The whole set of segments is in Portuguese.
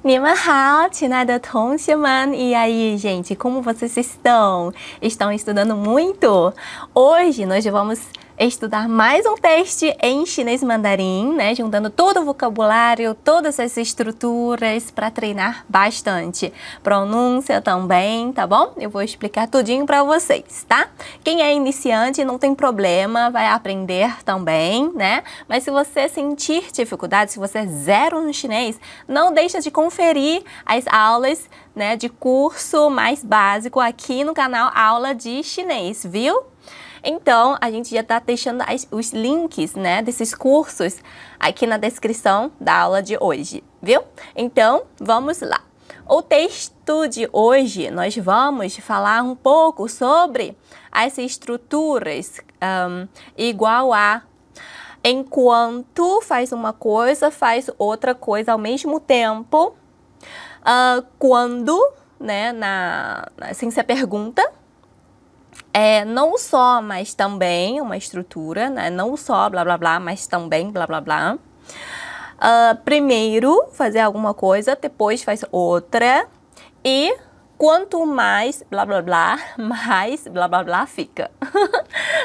你们好，亲爱的同学们！E aí, gente, como vocês estão? Estão estudando muito? Hoje nós vamos estudar mais um teste em chinês mandarim, né? Juntando todo o vocabulário, todas as estruturas para treinar bastante. Pronúncia também, tá bom? Eu vou explicar tudinho para vocês, tá? Quem é iniciante não tem problema, vai aprender também, né? Mas se você sentir dificuldade, se você é zero no chinês, não deixa de conferir as aulas, né, de curso mais básico aqui no canal Aula de Chinês, viu? Então, a gente já está deixando os links, né, desses cursos aqui na descrição da aula de hoje, viu? Então, vamos lá. O texto de hoje, nós vamos falar um pouco sobre as estruturas igual a enquanto faz uma coisa, faz outra coisa ao mesmo tempo. Quando, né, sem ser pergunta. Não só, mas também, uma estrutura, né? Não só, blá, blá, blá, mas também, blá, blá, blá. Primeiro, fazer alguma coisa, depois faz outra. E quanto mais, blá, blá, blá, mais, blá, blá, blá fica.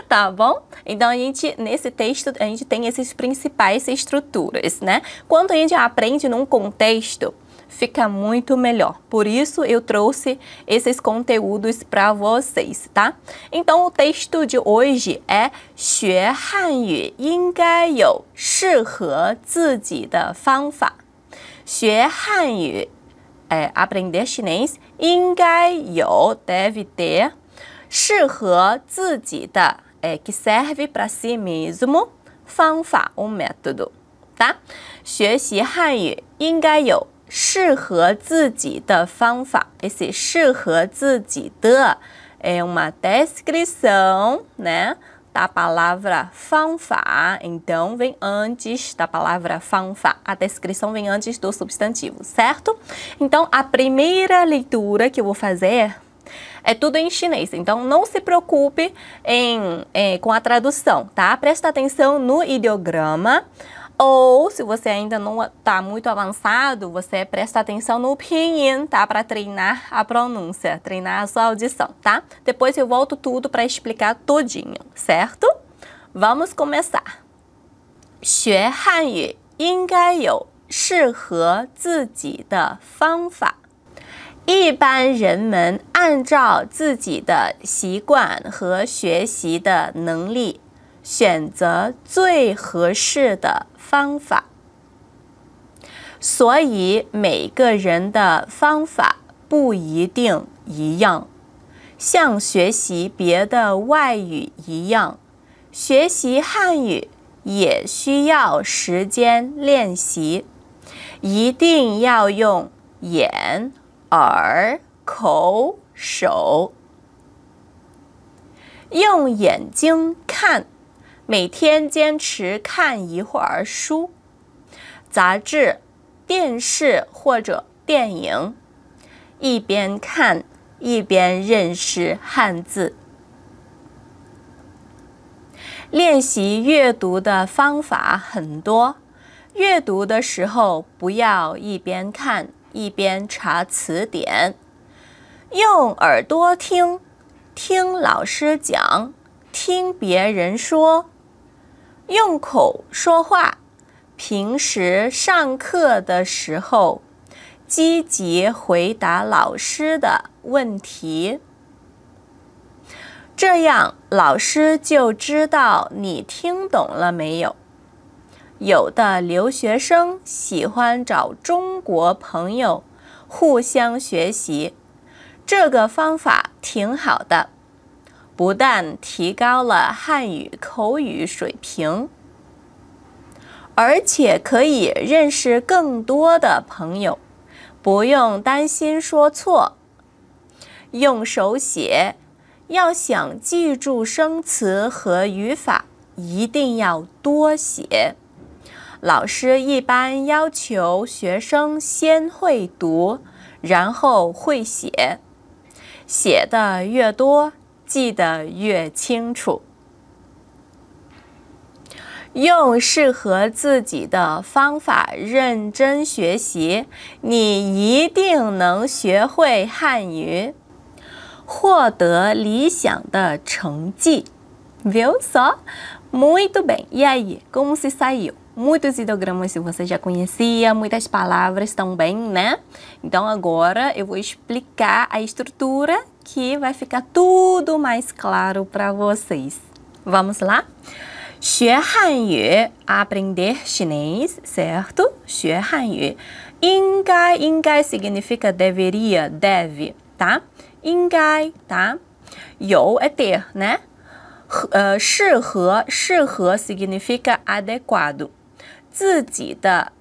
Tá bom? Então, nesse texto, a gente tem essas principais estruturas, né? Quando a gente aprende num contexto, fica muito melhor. Por isso, eu trouxe esses conteúdos para vocês, tá? Então, o texto de hoje é 学汉语应该有适合自己的方法。学汉语aprender chinês 应该有 deve ter 适合自己的que serve para si mesmo 方法 método, tá? 学习汉语应该有适合自己的方法。Esse 适合自己的é uma descrição, né, da palavra 方法. Então, vem antes da palavra 方法. A descrição vem antes do substantivo, certo? Então, a primeira leitura que eu vou fazer é tudo em chinês. Então, não se preocupe com a tradução, tá? Presta atenção no ideograma. Ou, se você ainda não está muito avançado, você presta atenção no pinyin, tá? Para treinar a pronúncia, treinar a sua audição, tá? Depois eu volto tudo para explicar todinho, certo? Vamos começar. 学汉语应该有适合自己的方法。一般人们按照自己的习惯和学习的能力，选择最合适的方法，所以每个人的方法不一定一样。像学习别的外语一样，学习汉语也需要时间练习，一定要用眼、耳、口、手。用眼睛看。每天坚持看一会儿书、杂志、电视或者电影，一边看一边认识汉字。练习阅读的方法很多，阅读的时候不要一边看一边查词典，用耳朵听，听老师讲，听别人说。用口说话，平时上课的时候，积极回答老师的问题。这样，老师就知道你听懂了没有。有的留学生喜欢找中国朋友，互相学习，这个方法挺好的。不但提高了汉语口语水平，而且可以认识更多的朋友，不用担心说错。用手写，要想记住生词和语法，一定要多写。老师一般要求学生先会读，然后会写，写的越多，记得越清楚。用适合自己的方法认真学习，你一定能学会汉语，获得理想的成绩。Viu só? Muito bem. E aí, como se saiu? Muitos ideogramas se você já conhecia, muitas palavras também, né? Então agora eu vou explicar a estrutura que vai ficar tudo mais claro para vocês. Vamos lá? 学汉语 aprender chinês, certo? 学汉语应该 significa deveria, deve, tá? 应该, tá? 有 é ter, né? 适合 significa adequado. 自己的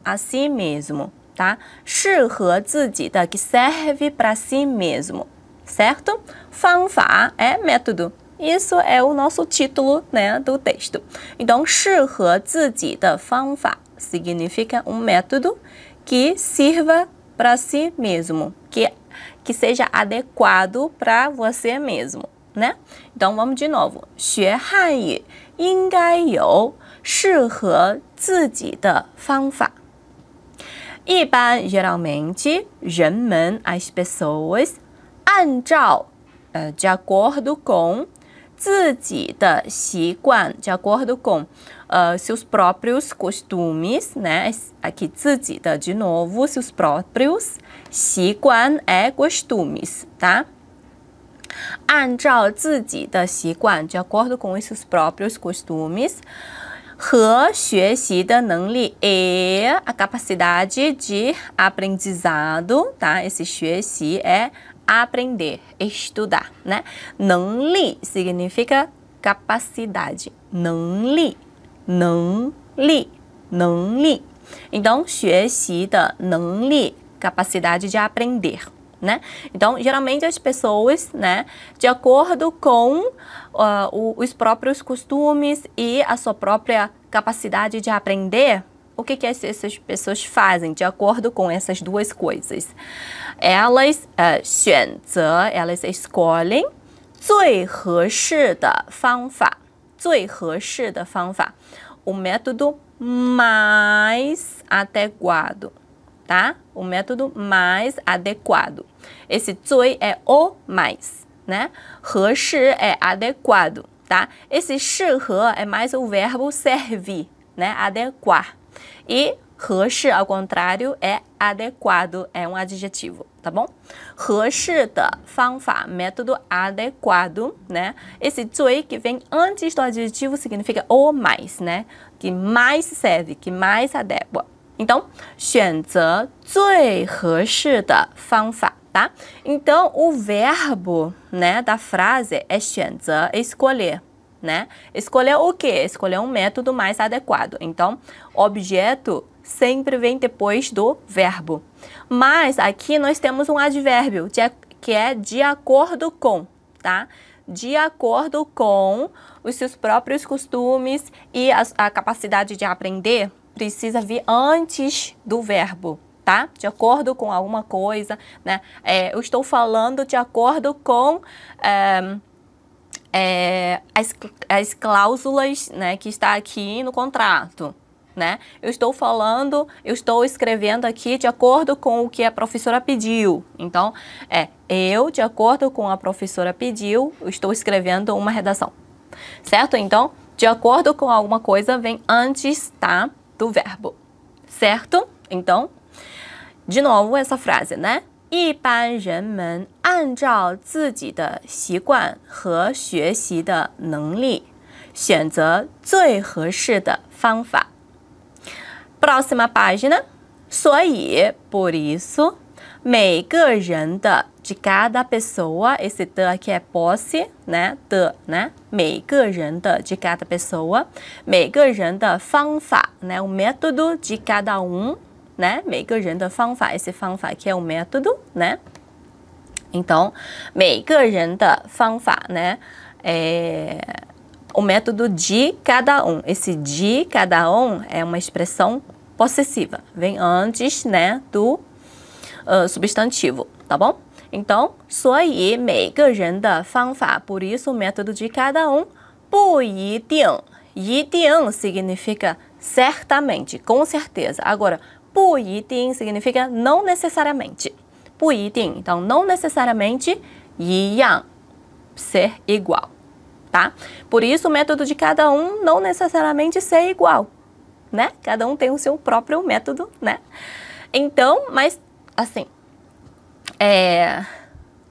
a si mesmo, tá? 适合自己的 que serve para si mesmo, certo? 方法 é método. Isso é o nosso título, né, do texto. Então, 适合自己的方法 significa um método que sirva para si mesmo, que seja adequado para você mesmo, né? Então, vamos de novo. 学汉语应该有适合自己的方法。一般 geralmente 人们 as pessoas 按照 de acordo com 自己的习惯 de acordo com seus próprios costumes, né? Aqui 自己的 de novo, seus próprios 习惯 é costumes, tá? 按照自己的习惯 de acordo com os seus próprios costumes 和学习的能力 e a capacidade de aprendizado, tá? Esse 学习 é aprender, estudar, né? 能力 significa capacidade. 能力 Então, 学习的能力 capacidade de aprender, né? Então, geralmente as pessoas, né, de acordo com os próprios costumes e a sua própria capacidade de aprender, o que essas pessoas fazem de acordo com essas duas coisas? Elas 选择 elas escolhem 最合适的方法，最合适的方法，o método mais adequado, tá? O método mais adequado. Esse 最 é o mais, né? 合适 é adequado, tá? Esse 适合 é mais o verbo servir, né? Adequar. E 合适 ao contrário é adequado, é um adjetivo, tá bom? 合适的方法 método adequado, né? Esse 最 que vem antes do adjetivo significa o mais, né? Que mais serve, que mais adequa. Então, 选择最合适的方法, tá? Então, o verbo, né, da frase é 选择 escolher, né? Escolher o quê? Escolher um método mais adequado. Então, objeto sempre vem depois do verbo. Mas aqui nós temos um advérbio que é de acordo com, tá? De acordo com os seus próprios costumes e a capacidade de aprender precisa vir antes do verbo, tá? De acordo com alguma coisa, né? Eu estou falando de acordo com as cláusulas, né, que está aqui no contrato, né? Eu estou escrevendo aqui de acordo com o que a professora pediu. Então, eu, de acordo com a professora pediu, estou escrevendo uma redação, certo? Então, de acordo com alguma coisa vem antes, tá, do verbo, certo? Então, de novo essa frase, né? 一般人们按照自己的习惯和学习的能力，选择最合适的方法。Próxima página. 所以, por isso, 每个人的 de cada pessoa, esse de aqui é posse, né? De, né? 每个人的 de cada pessoa, 每个人的方法, né? O método de cada um, né? 每个人的方法, esse 方法 aqui é o método, né? Então, 每个人的方法, né? O método de cada um. Esse de cada um é uma expressão possessiva. Vem antes, né, do substantivo, tá bom? Então, 所以每个人的方法, por isso o método de cada um, 不一定一定 significa certamente, com certeza. Agora, 不一定 significa não necessariamente. 不一定, então não necessariamente 一样, ser igual, tá? Por isso o método de cada um não necessariamente ser igual, né? Cada um tem o seu próprio método, né? Então, mas assim,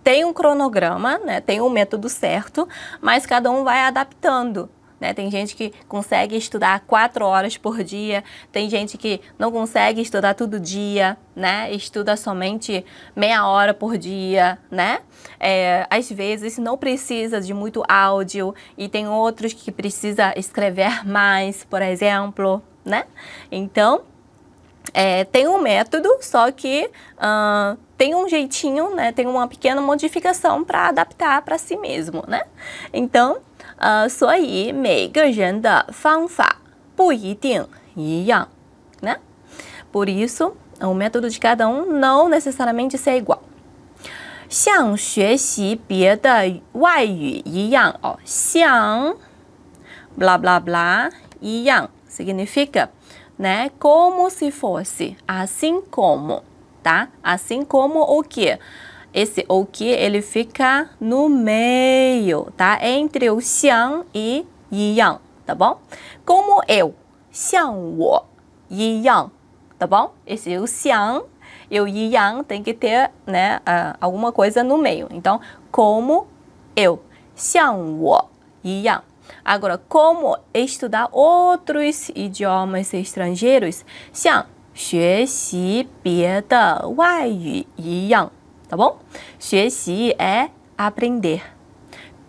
tem um cronograma, né? Tem um método certo, mas cada um vai adaptando. Né? Tem gente que consegue estudar 4 horas por dia, tem gente que não consegue estudar todo dia, né? Estuda somente meia hora por dia, né? Às vezes não precisa de muito áudio e tem outros que precisa escrever mais, por exemplo, né? Então, tem um método, só que tem um jeitinho, né? Tem uma pequena modificação para adaptar para si mesmo, né? Então, 所以每个人的方法不一定一样, né? Por isso, o método de cada um não necessariamente ser igual. 像学习别的外语一样, ó, 像 blá blá blá 一样 significa, né? Como se fosse, assim como, tá? Assim como o quê? Esse o que ele fica no meio, tá? Entre o 像 e 一样, tá bom? Como eu, 像我一样, tá bom? Esse o 像 e o 一样 tem que ter, né, alguma coisa no meio. Então, como eu, 像我一样. Agora, como estudar outros idiomas estrangeiros, 像学习别的外语一样. Tá bom? 学习 é aprender.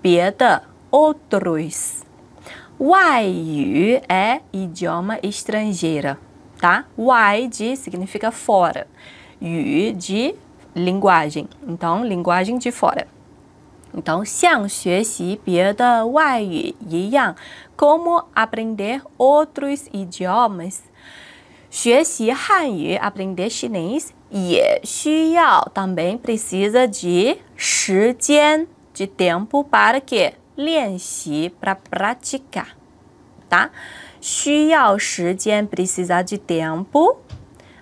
别的 outros. 外语 é idioma estrangeira, tá? 外 de significa fora. 语 de linguagem. Então, linguagem de fora. Então, 像学习别的外语一样, como aprender outros idiomas. 学习汉语, aprender chinês, 也需要 também precisa de 时间, de tempo para quê? 练习, para praticar, tá? 需要时间 precisa de tempo,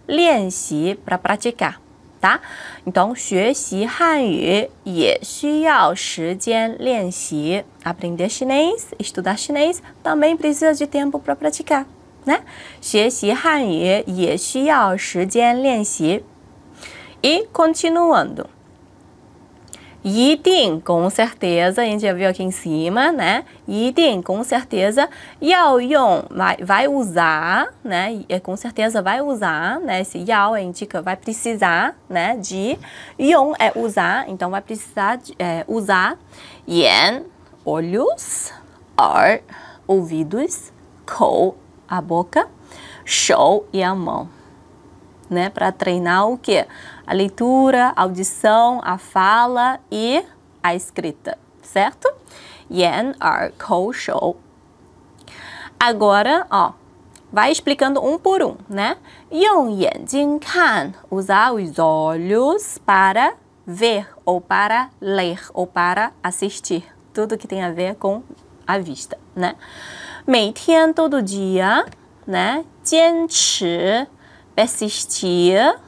练习 para praticar, tá? Então, 学习汉语也需要时间练习. Aprender chinês, estudar chinês, também precisa de tempo para praticar, né? 学习汉语也需要时间练习. E continuando. 一定, com certeza, a gente já viu aqui em cima, né? 一定, com certeza, 要用, vai usar, né? Com certeza vai usar, né? Esse 要 indica vai precisar, né? De 用 é usar, então vai precisar de, usar 眼, olhos, 耳, ouvidos, 口, a boca, 手 e a mão, né? Para treinar o quê? A leitura, a audição, a fala e a escrita, certo? 眼, 耳, 口, 手. Agora, ó, vai explicando um por um, né? 用眼睛看, usar os olhos para ver, ou para ler, ou para assistir. Tudo que tem a ver com a vista, né? 每天, todo dia, né? 坚持, persistir,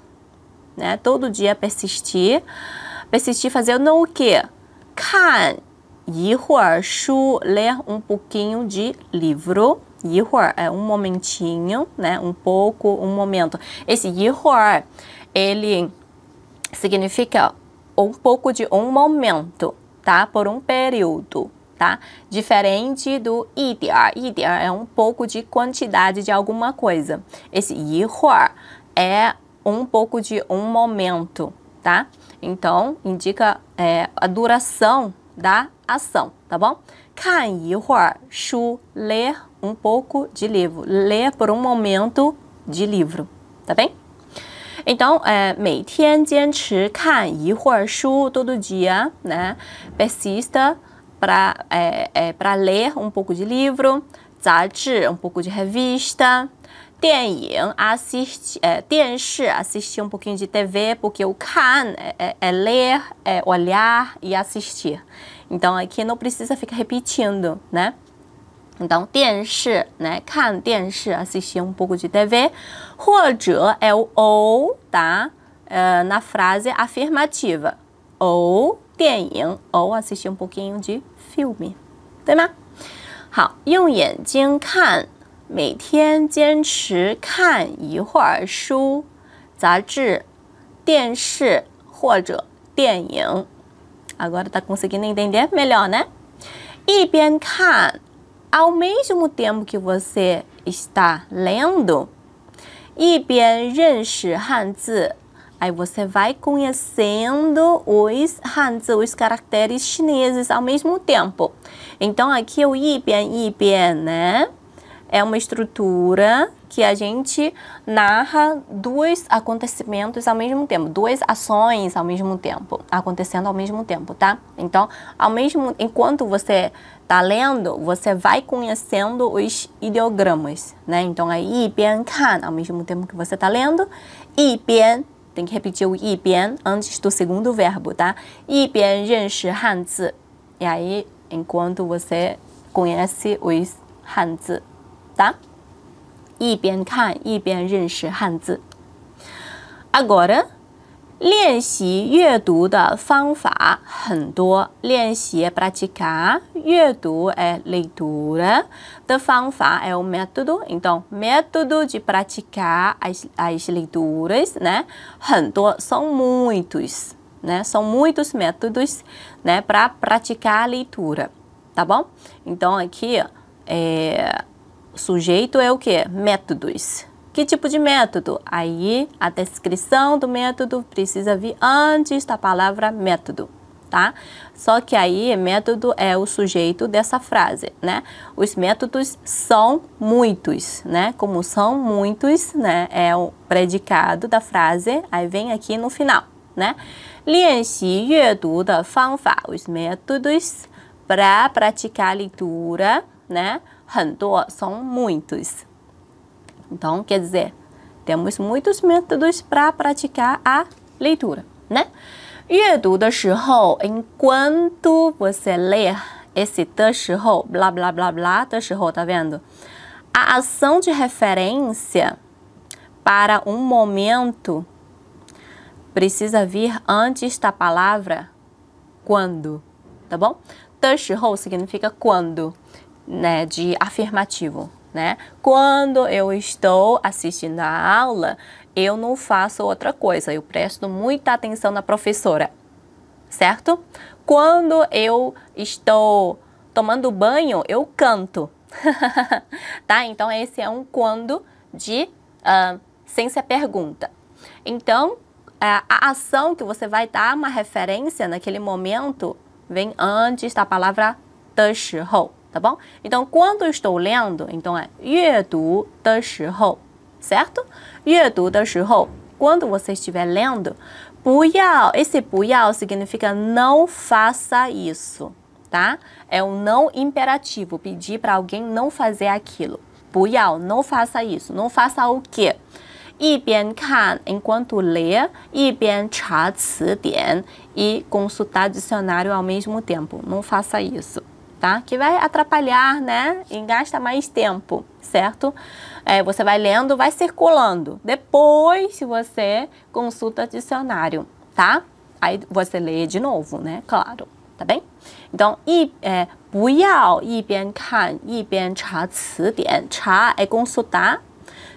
né? Todo dia persistir. Persistir fazendo o quê? 看一会儿书, ler um pouquinho de livro. 一会儿 é um momentinho, né? Um pouco, um momento. Esse 一会儿, ele significa um pouco de um momento, tá? Por um período, tá? Diferente do 一点儿. 一点儿 é um pouco de quantidade de alguma coisa. Esse 一会儿 é um pouco de um momento, tá? Então, indica a duração da ação, tá bom? 看一会儿书, ler um pouco de livro. Ler por um momento de livro, tá bem? Então, 每天坚持看一会儿书, todo dia, né? Persista para ler um pouco de livro. 杂志, um pouco de revista. 电影, assistir, 电视, assistir um pouquinho de TV, porque o 看 é ler, é olhar e assistir. Então, aqui não precisa ficar repetindo, né? Então, 电视, né? 看电视, assistir um pouco de TV. 或者 é o ou, tá? Na frase afirmativa. Ou 电影, ou assistir um pouquinho de filme. 对吗？好，用眼睛看，每天坚持看一会儿书、杂志、电视或者电影。Agora tá conseguindo entender melhor, né? 一边看 ao mesmo tempo que você está lendo, 一边认识汉字, aí você vai conhecendo os Hanzi, os caracteres chineses ao mesmo tempo. Então, aqui o 一边, né? É uma estrutura que a gente narra dois acontecimentos ao mesmo tempo, duas ações ao mesmo tempo, acontecendo ao mesmo tempo, tá? Então, enquanto você está lendo, você vai conhecendo os ideogramas, né? Então, é 一边看, ao mesmo tempo que você está lendo, 一边, tem que repetir o 一边 antes do segundo verbo, tá? 一边认识汉字, e aí, enquanto você conhece os Hanzi, tá? 一边看一边认识汉字。Agora, 练习阅读的方法很多。练习é praticar, 阅读é leitura, 的方法é o método. Então, método de praticar as leituras, né? 很多 são muitos, né? São muitos métodos, né? Para praticar a leitura, tá bom? Então, aqui, sujeito é o quê? Métodos. Que tipo de método? Aí, a descrição do método precisa vir antes da palavra método, tá? Só que aí, método é o sujeito dessa frase, né? Os métodos são muitos, né? Como são muitos, né? É o predicado da frase, aí vem aqui no final, né? 练习阅读的方法, os métodos para praticar a leitura, né? 很多 são muitos. Então, quer dizer, temos muitos métodos para praticar a leitura, né? 阅读的时候, enquanto você lê, esse 的时候, blá, blá, blá, blá, 的时候, tá vendo? A ação de referência para um momento precisa vir antes da palavra quando, tá bom? 的时候 significa quando, né? De afirmativo. Né? Quando eu estou assistindo a aula, eu não faço outra coisa, eu presto muita atenção na professora, certo? Quando eu estou tomando banho, eu canto, tá? Então, esse é um quando de sem ser pergunta. Então, a ação que você vai dar uma referência naquele momento vem antes da palavra 的时候. Tá bom? Então, quando eu estou lendo, então é 阅读的时候, certo? 阅读的时候, quando você estiver lendo, 不要, esse 不要 significa não faça isso, tá? É um não imperativo, pedir para alguém não fazer aquilo. 不要, não faça isso. Não faça o quê? 一边看, enquanto lê, 一边查词典 e consultar dicionário ao mesmo tempo. Não faça isso. Tá? Que vai atrapalhar, né? E gasta mais tempo, certo? Você vai lendo, vai circulando. Depois, se você consulta dicionário, tá? Aí você lê de novo, né? Claro, tá bem? Então, 不要一边看一边查词典. 查 é consultar,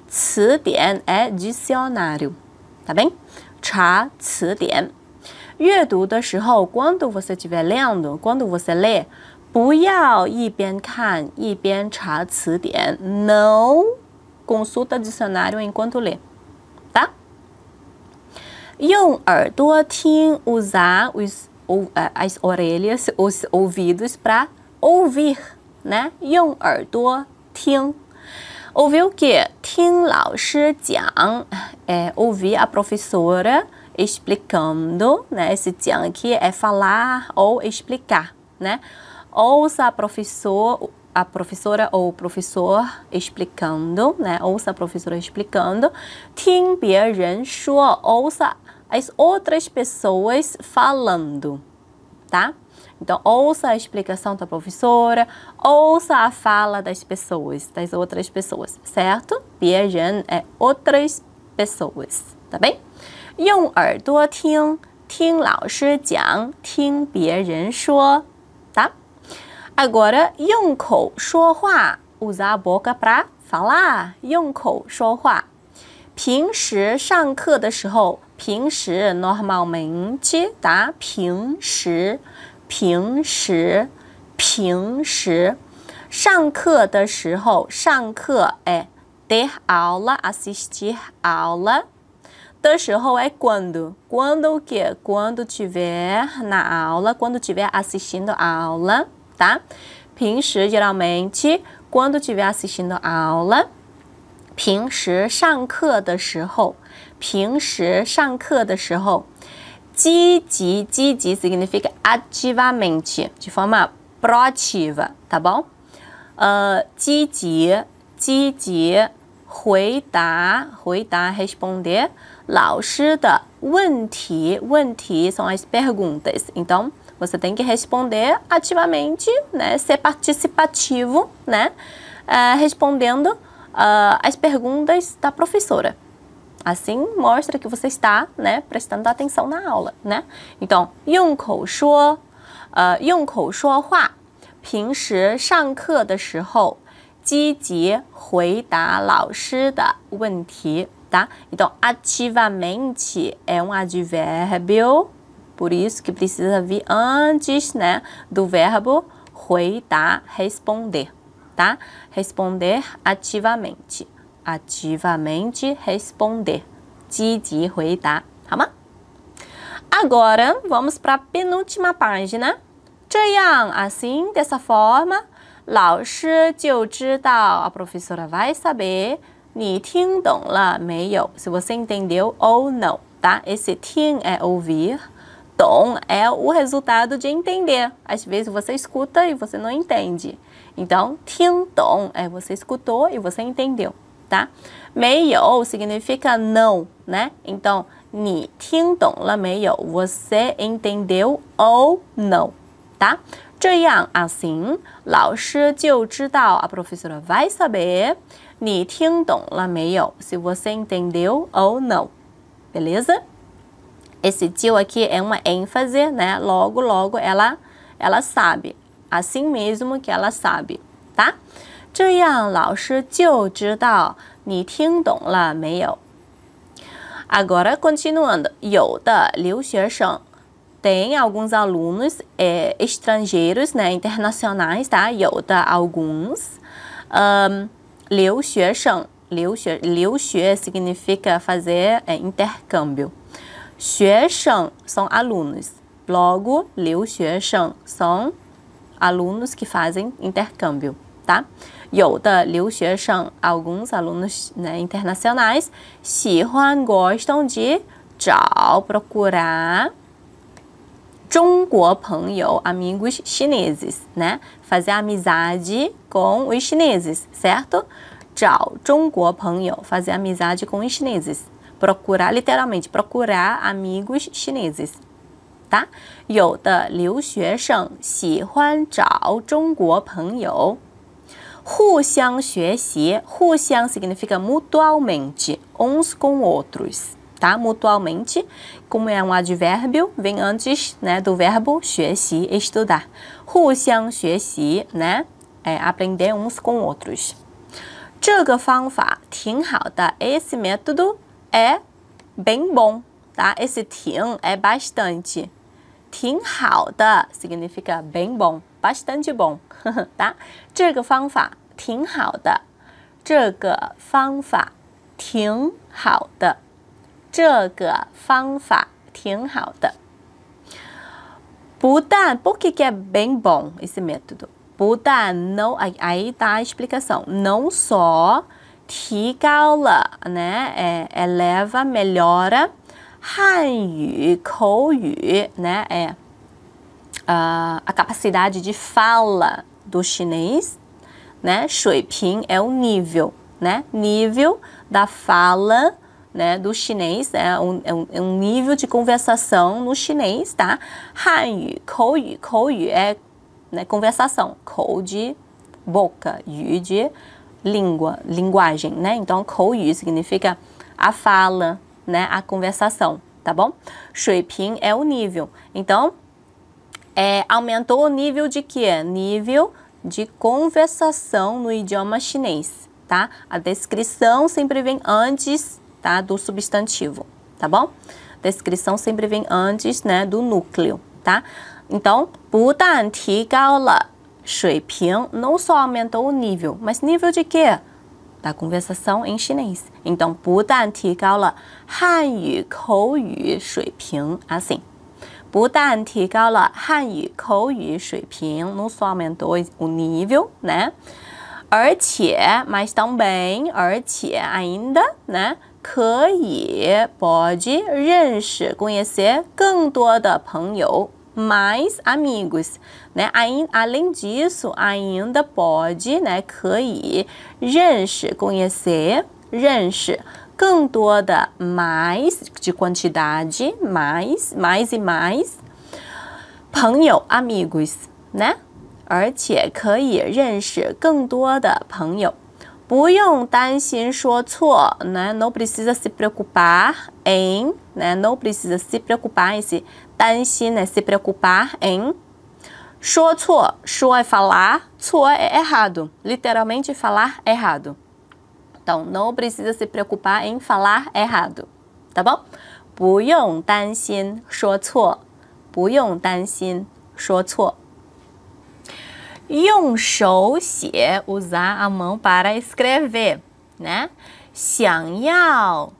词典 é dicionário, tá bem? 查词典. 阅读的时候, quando você estiver lendo, quando você lê, 不要一边看一边查词典. Não consulta dicionário enquanto lê, tá? 用耳朵听, usar as orelhas, os ouvidos para ouvir, né? 用耳朵听. Ouvir o quê? 听老师讲, ouvir a professora explicando, né? Esse 讲 aqui é falar ou explicar, né? Ouça a professora ou o professor explicando, né? Ouça a professora explicando. 听别人说, ouça as outras pessoas falando, tá? Então, ouça a explicação da professora, ouça a fala das pessoas, das outras pessoas, certo? 别人 é outras pessoas, tá bem? 用耳朵听，听老师讲，听别人说，tá? Agora, 用口说话, usar a boca para falar, 用口说话。平时上课的时候，平时 normalmente, tá? 平时上课的时候，上课é ter aula, assistir aula. 的时候é quando. Quando o quê? Quando tiver na aula, quando tiver assistindo a aula, tá? 平时 geralmente, quando tiver assistindo a aula. 平时上课的时候，平时上课的时候。积极 significa ativamente, de forma proativa, tá bom? 积极回答 responder 老师的问题 são as perguntas. Então, você tem que responder ativamente, né? Ser participativo, né? Respondendo as perguntas da professora. Assim, mostra que você está, né, prestando atenção na aula, né? Então, 用口说话，平时上课的时候，积极回答老师的问题，tá? Então, ativamente é um advérbio, por isso que precisa vir antes, né, do verbo 回答 responder, tá? Responder ativamente. Ativamente responder. 积极回答，好吗？ Agora, vamos para a penúltima página. 这样, assim, dessa forma, 老师就知道, a professora vai saber, 你听懂了没有? Se você entendeu ou não, tá? Esse 听 é ouvir, 懂 é o resultado de entender. Às vezes você escuta e você não entende. Então, 听懂 é você escutou e você entendeu. Tá? 没有 significa não, né? Então, 你听懂了没有? Você entendeu ou não, tá? 这样 assim, 老师就知道, a professora vai saber, 你听懂了没有? Se você entendeu ou não, beleza? Esse tio aqui é uma ênfase, né? Logo, ela sabe. Assim mesmo que ela sabe, tá? 这样老师就知道你听懂了没有 Agora, continuando. 有的留学生 tem alguns alunos estrangeiros, né, internacionais, tá? 有的 alguns. 留学生 留学 significa fazer intercâmbio. 学生 são alunos. Logo, 留学生 são alunos que fazem intercâmbio, tá? 有的留学生 alguns alunos, né, internacionais, 喜欢 gostam de 找 procurar 中国朋友 amigos chineses, né? Fazer amizade com os chineses, certo? 找中国朋友 fazer amizade com os chineses. Procurar, literalmente, procurar amigos chineses, tá? 有的留学生喜欢找中国朋友互相学习 互相 significa mutualmente, uns com outros, tá? Mutualmente, como é um advérbio, vem antes, né, do verbo 学习, estudar. 互相学习, né? Aprender uns com outros. 这个方法挺好的 esse método é bem bom, tá? Esse 挺 é bastante. 挺好的 significa bem bom, bastante bom, tá? 这个方法挺好的，这个方法挺好的，这个方法挺好的。不但 por que é bem bom esse método? 不但 não, aí tá a explicação. Não só 提高了, né? Eleva, melhora 汉语口语, né? A capacidade de fala do chinês, né? 水平 é o nível, né? Nível da fala né, do chinês, é um nível de conversação no chinês, tá? Hanyu, Kou Yu é, né, conversação, Kou de boca, Yu de língua, linguagem, né? Então, Kou Yu significa a fala, né, a conversação, tá bom? Shui Ping é o nível. Então, aumentou o nível de quê? Nível de conversação no idioma chinês, tá? A descrição sempre vem antes, tá, do substantivo, tá bom? Descrição sempre vem antes, né, do núcleo, tá? Então, 不但提高了水平 não só aumentou o nível, mas nível de quê? Da conversação em chinês. Então, 不但提高了汉语口语水平 assim. 不但提高了汉语口语水平 não só aumentou o nível, né? 而且 mas também 而且 ainda, né? 可以 pode 认识 conhecer 更多的朋友 mais amigos, né? Além disso, ainda pode, né? 可以认识 conhecer 认识 更多的 mais de quantidade, mais e mais 朋友 amigos, né? 而且可以认识更多的朋友。不用担心说错, né? Não precisa se preocupar em, né? Não precisa se preocupar em se 担心 é se preocupar em 说错, 说 é falar, 错 é errado, literalmente falar errado. Então, não precisa se preocupar em falar errado, tá bom? 不用担心说错，不用担心说错。用手写 usar a mão para escrever, né? 想要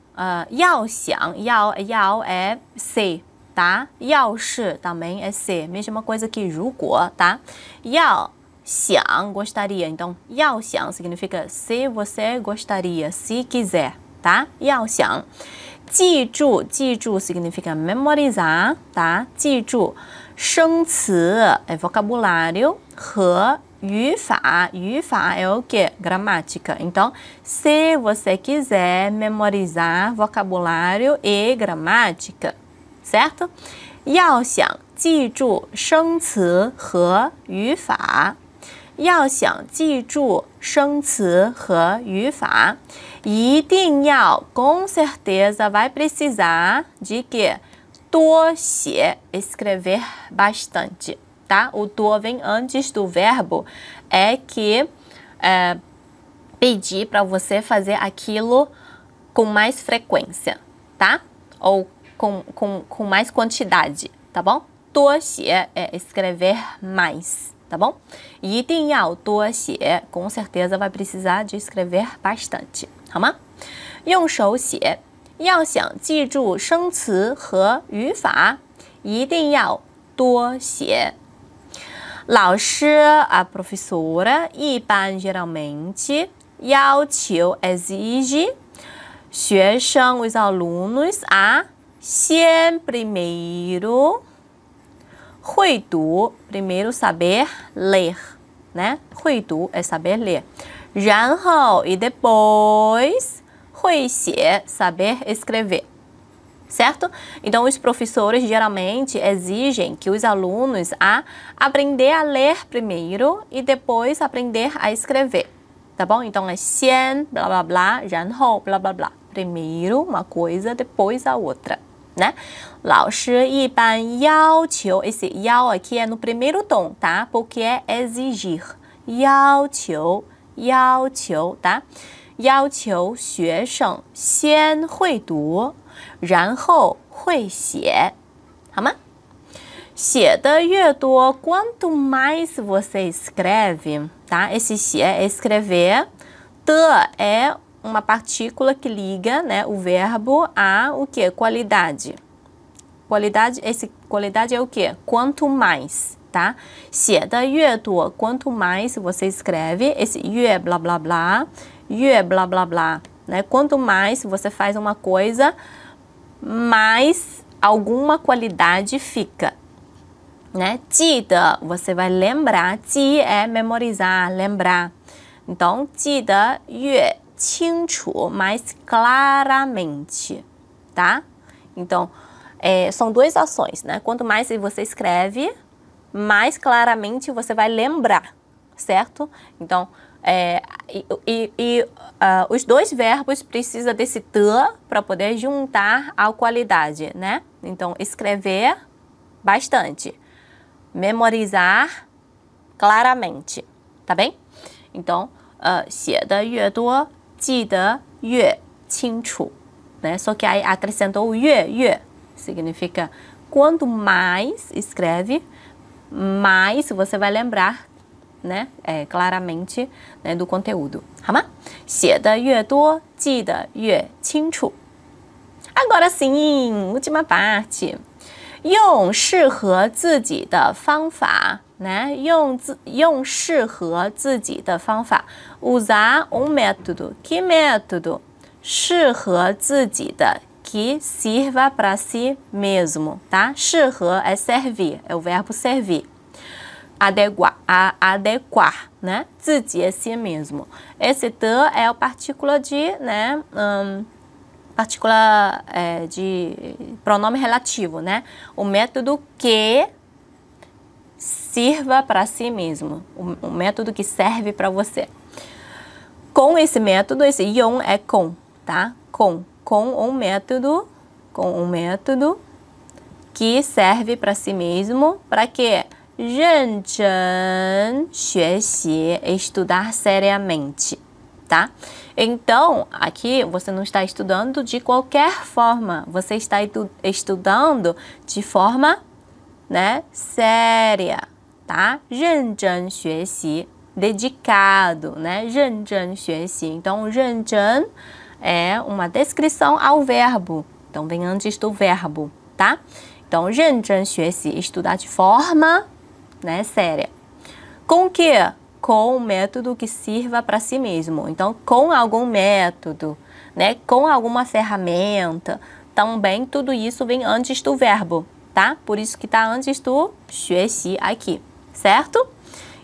要想要é se, tá? 要是 também é se, mesma coisa que 如果, tá? 要想 gostaria, então 要想 significa se você gostaria, se quiser, tá? 要想。记住significa memorizar, tá? 记住生词 é vocabulário 和语法é o que? Gramática. Então, se você quiser memorizar vocabulário e gramática, certo? 要想记住生词和语法。要想记住生词和语法，一定要 com certeza vai precisar de que 多写 escrever bastante, tá? O 多 vem antes do verbo, é que pedir para você fazer aquilo com mais frequência, tá? Ou com mais quantidade, tá bom? 多写 é escrever mais. Tá bom? 一定要多写 com certeza vai precisar de escrever bastante, 好吗？用手写，要想记住生词和语法，一定要多写。老师 a professora 一般 geralmente 要求 exige 学生 os alunos a 先 primeiro 会读 primeiro saber ler, né? 会读 é saber ler. 然后 e depois 会写 saber escrever, certo? Então os professores geralmente exigem que os alunos a aprender a ler primeiro e depois aprender a escrever, tá bom? Então é 先 blá blá blá, 然后 blá blá blá. Primeiro uma coisa, depois a outra, né? 老师一般要求 esse 要 aqui é no primeiro tom, tá? Porque é exigir. 要求 tá? 要求学生先会读，然后会写，好吗？写的越多 quanto mais você escreve, tá? Esse 写 é escrever, 的 é uma partícula que liga, né, o verbo a o que? Qualidade. Qualidade é o que? Quanto mais, tá? 写的越多 quanto mais você escreve, esse 越 blá blá blá, 越 blá blá blá, né? Quanto mais você faz uma coisa, mais alguma qualidade fica, né? 记得 você vai lembrar, 记 é memorizar, lembrar. Então, 记得越清楚, mais claramente, tá? Então, são duas ações, né? Quanto mais você escreve, mais claramente você vai lembrar, certo? Então, os dois verbos precisam desse te para poder juntar a qualidade, né? Então, escrever bastante, memorizar claramente, tá bem? Então, 写得越多，记得越清楚, né? Só que aí acrescentou o 越 significa quanto mais escreve, mais você vai lembrar, né? Claramente, né, do conteúdo. 好吗？写得越多，记得越清楚。Agora sim, última parte. 用适合自己的方法, né? 用适合自己的方法 usar método. Que método? 适合自己的 que sirva para si mesmo, tá? 适合é servir, é o verbo servir. Adequar, né? 自己é si mesmo. Esse de é a partícula de, né? Partícula de pronome relativo, né? O método que sirva para si mesmo. O método que serve para você. Com esse método, esse用é com, tá? Com um método que serve para si mesmo. Para quê? 认真学习, estudar seriamente, tá? Então, aqui você não está estudando de qualquer forma, você está estudando de forma, né, séria, tá? 认真学习, dedicado, né? 认真学习. Então, 认真 é uma descrição ao verbo, então vem antes do verbo, tá? Então, 认真学习, estudar de forma, né, séria. Com o quê? Com um método que sirva para si mesmo. Então, com algum método, né? Com alguma ferramenta, também tudo isso vem antes do verbo, tá? Por isso que está antes do 学习 aqui, certo?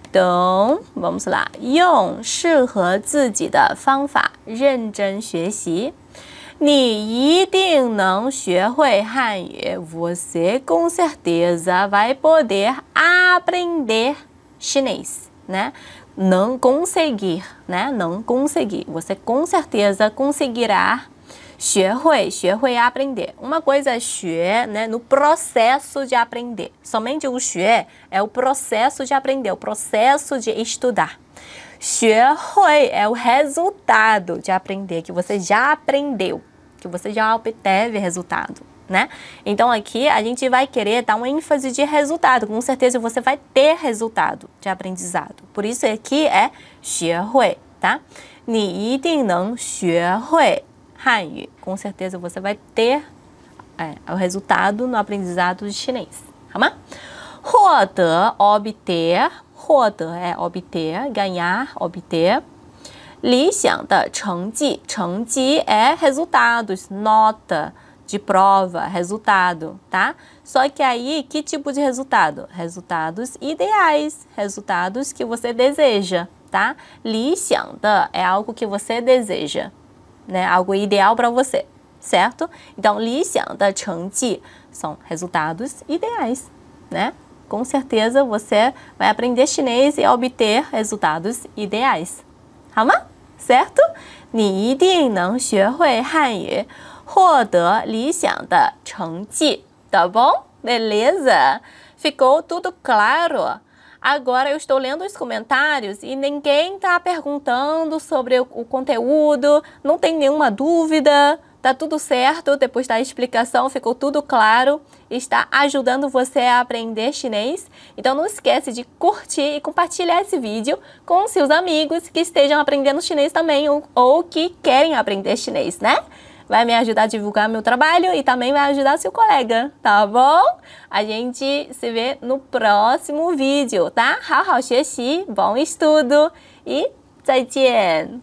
Então, vamos lá. 用适合自己的方法认真学习。你一定能学会汉语. Você com certeza vai poder aprender chinês, né? Não conseguir, né? Não conseguir. Você com certeza conseguirá. 学会 é aprender. Uma coisa é 学, né? No processo de aprender. Somente o 学 é o processo de aprender, o processo de estudar. 学会 é o resultado de aprender, que você já aprendeu, que você já obteve resultado, né? Então aqui a gente vai querer dar uma ênfase de resultado. Com certeza você vai ter resultado de aprendizado. Por isso aqui é 学会, tá? 你一定能学会汉语. Com certeza você vai ter o resultado no aprendizado de chinês, 好吗？获得 obter, 获得 é obter, ganhar, obter. 理想的成绩 é resultados, nota de prova, resultado, tá? Só que aí, que tipo de resultado? Resultados ideais, resultados que você deseja, tá? 理想的 é algo que você deseja, né? Algo ideal para você, certo? Então, 理想的成绩 são resultados ideais, né? Com certeza você vai aprender chinês e obter resultados ideais. 好吗？ certo? 你一定能学会汉语，获得理想的成绩. Tá bom? Beleza? Ficou tudo claro? Agora eu estou lendo os comentários e ninguém está perguntando sobre o conteúdo, não tem nenhuma dúvida. Tá tudo certo, depois da explicação ficou tudo claro, está ajudando você a aprender chinês. Então não esquece de curtir e compartilhar esse vídeo com seus amigos que estejam aprendendo chinês também ou que querem aprender chinês, né? Vai me ajudar a divulgar meu trabalho e também vai ajudar seu colega, tá bom? A gente se vê no próximo vídeo, tá? 好好学习, bom estudo e 再见!